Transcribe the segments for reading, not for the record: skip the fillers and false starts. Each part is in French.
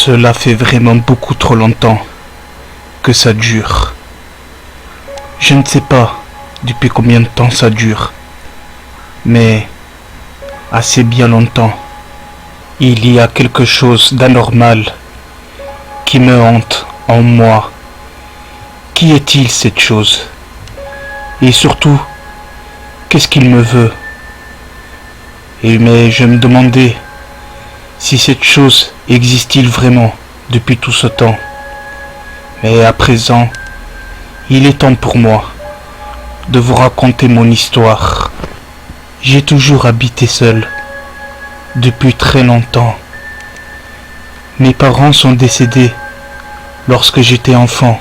Cela fait vraiment beaucoup trop longtemps que ça dure. Je ne sais pas depuis combien de temps ça dure, mais assez bien longtemps. Il y a quelque chose d'anormal qui me hante en moi. Qui est-il cette chose? Et surtout, qu'est-ce qu'il me veut? Mais je me demandais si cette chose existe-t-il vraiment depuis tout ce temps. Mais à présent, il est temps pour moi de vous raconter mon histoire. J'ai toujours habité seul, depuis très longtemps. Mes parents sont décédés lorsque j'étais enfant.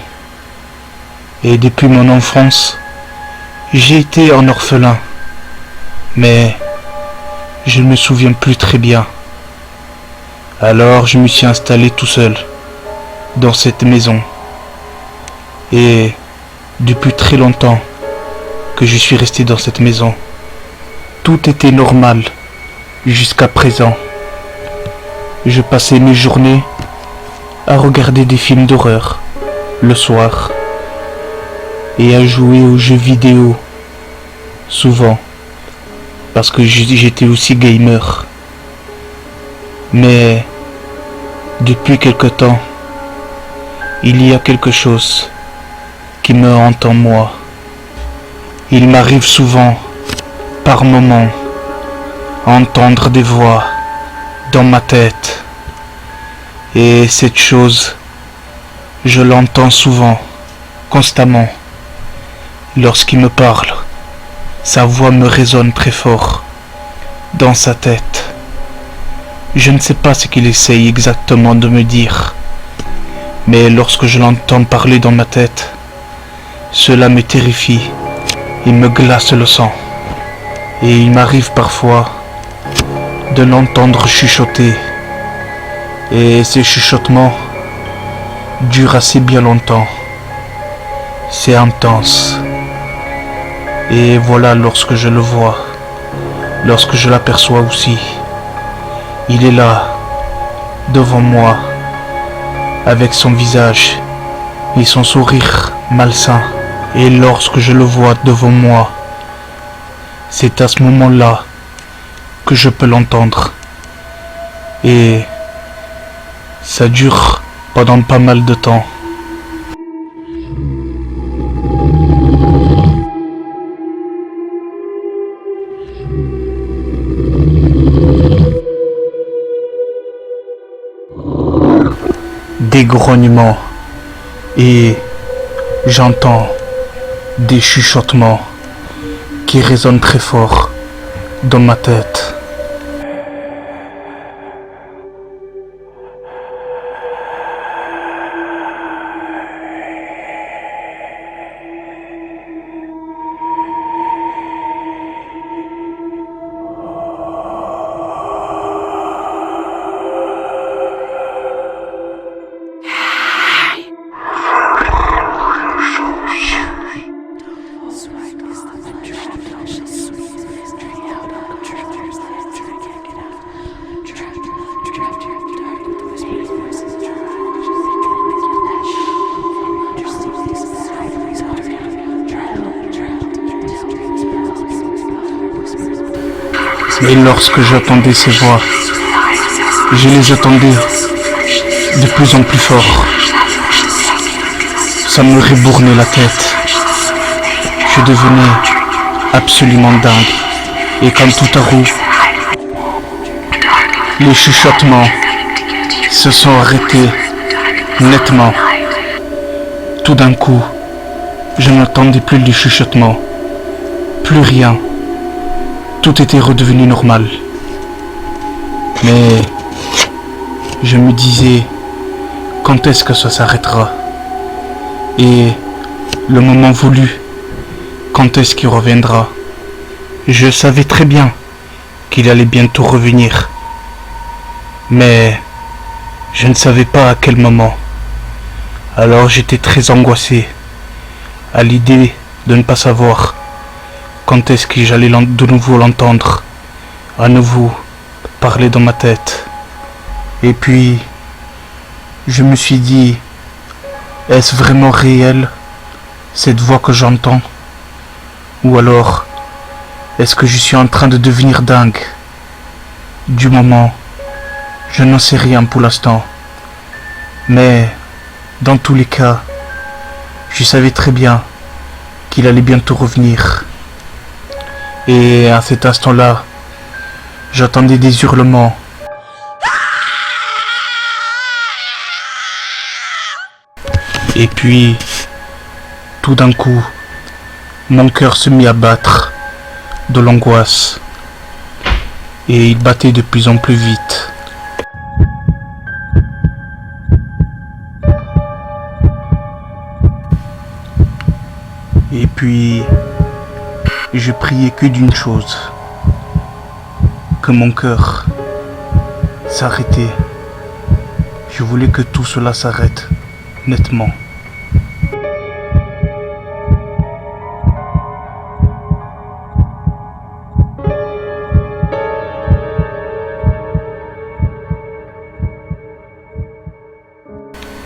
Et depuis mon enfance, j'ai été un orphelin. Mais je ne me souviens plus très bien. Alors je me suis installé tout seul dans cette maison. Et depuis très longtemps que je suis resté dans cette maison, tout était normal jusqu'à présent. Je passais mes journées à regarder des films d'horreur le soir et à jouer aux jeux vidéo souvent parce que j'étais aussi gamer. Mais depuis quelque temps, il y a quelque chose qui me hante en moi. Il m'arrive souvent, par moments, à entendre des voix dans ma tête. Et cette chose, je l'entends souvent, constamment. Lorsqu'il me parle, sa voix me résonne très fort dans sa tête. Je ne sais pas ce qu'il essaye exactement de me dire, mais lorsque je l'entends parler dans ma tête, cela me terrifie et me glace le sang. Et il m'arrive parfois de l'entendre chuchoter. Et ces chuchotements durent assez bien longtemps. C'est intense. Et voilà, lorsque je le vois, lorsque je l'aperçois aussi, il est là, devant moi, avec son visage et son sourire malsain. Et lorsque je le vois devant moi, c'est à ce moment-là que je peux l'entendre. Et ça dure pendant pas mal de temps. Des grognements et j'entends des chuchotements qui résonnent très fort dans ma tête. Et lorsque j'entendais ces voix, je les attendais de plus en plus fort. Ça me ribournait la tête. Je devenais absolument dingue. Et comme tout à coup, les chuchotements se sont arrêtés nettement. Tout d'un coup, je n'entendais plus les chuchotements, plus rien. Tout était redevenu normal. Mais je me disais, quand est-ce que ça s'arrêtera? Et le moment voulu, quand est-ce qu'il reviendra? Je savais très bien qu'il allait bientôt revenir. Mais je ne savais pas à quel moment. Alors j'étais très angoissé à l'idée de ne pas savoir quand est-ce que j'allais de nouveau l'entendre, à nouveau parler dans ma tête. Et puis, je me suis dit, est-ce vraiment réel, cette voix que j'entends? Ou alors, est-ce que je suis en train de devenir dingue? Du moment, je n'en sais rien pour l'instant. Mais, dans tous les cas, je savais très bien qu'il allait bientôt revenir. Et à cet instant-là, j'entendais des hurlements. Et puis, tout d'un coup, mon cœur se mit à battre de l'angoisse. Et il battait de plus en plus vite. Et puis, je priais que d'une chose, que mon cœur s'arrêtait. Je voulais que tout cela s'arrête nettement.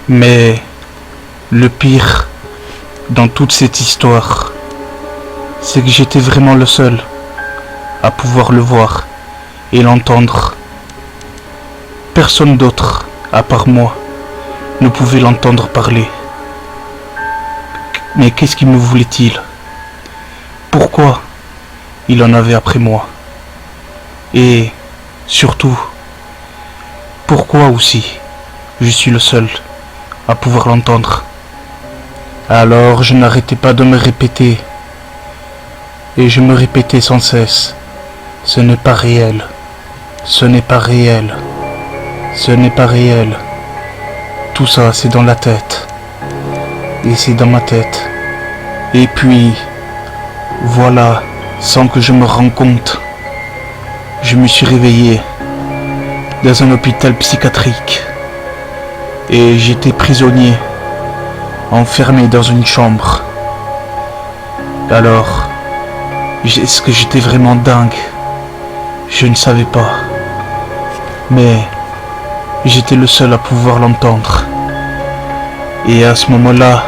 Mais le pire dans toute cette histoire, c'est que j'étais vraiment le seul à pouvoir le voir et l'entendre. Personne d'autre, à part moi, ne pouvait l'entendre parler. Mais qu'est-ce qu'il me voulait-il? Pourquoi il en avait après moi? Et surtout, pourquoi aussi je suis le seul à pouvoir l'entendre? Alors je n'arrêtais pas de me répéter. Et je me répétais sans cesse, ce n'est pas réel, ce n'est pas réel, ce n'est pas réel. Tout ça c'est dans la tête. Et c'est dans ma tête. Et puis, voilà, sans que je me rende compte, je me suis réveillé dans un hôpital psychiatrique. Et j'étais prisonnier, enfermé dans une chambre. Alors, est-ce que j'étais vraiment dingue? Je ne savais pas. Mais j'étais le seul à pouvoir l'entendre. Et à ce moment-là,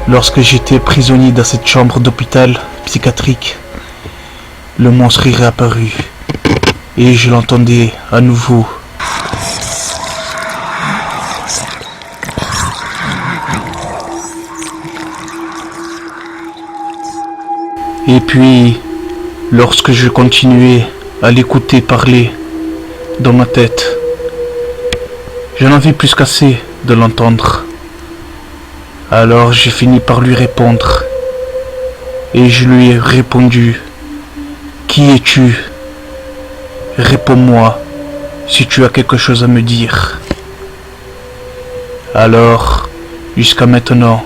lorsque j'étais prisonnier dans cette chambre d'hôpital psychiatrique, le monstre est réapparu. Et je l'entendais à nouveau. Et puis, lorsque je continuais à l'écouter parler dans ma tête, j'en avais plus qu'assez de l'entendre. Alors j'ai fini par lui répondre. Et je lui ai répondu, « Qui es-tu? Réponds-moi si tu as quelque chose à me dire. » Alors, jusqu'à maintenant,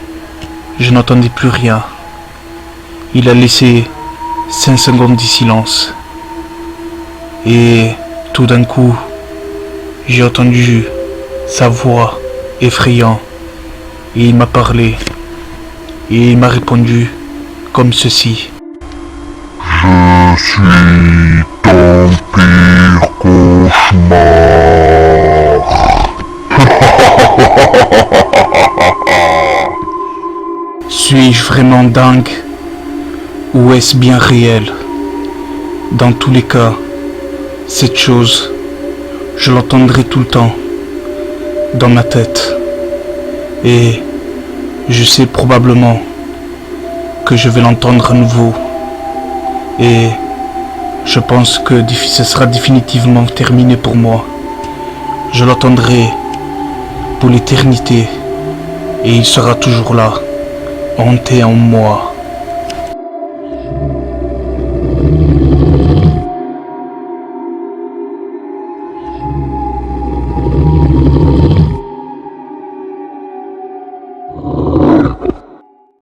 je n'entendais plus rien. Il a laissé 5 secondes de silence. Et tout d'un coup, j'ai entendu sa voix effrayante. Et il m'a parlé. Et il m'a répondu comme ceci. Je suis ton pire cauchemar. Suis-je vraiment dingue? Ou est-ce bien réel? Dans tous les cas, cette chose, je l'entendrai tout le temps dans ma tête. Et je sais probablement que je vais l'entendre à nouveau. Et je pense que ce sera définitivement terminé pour moi. Je l'entendrai pour l'éternité. Et il sera toujours là. hanter en moi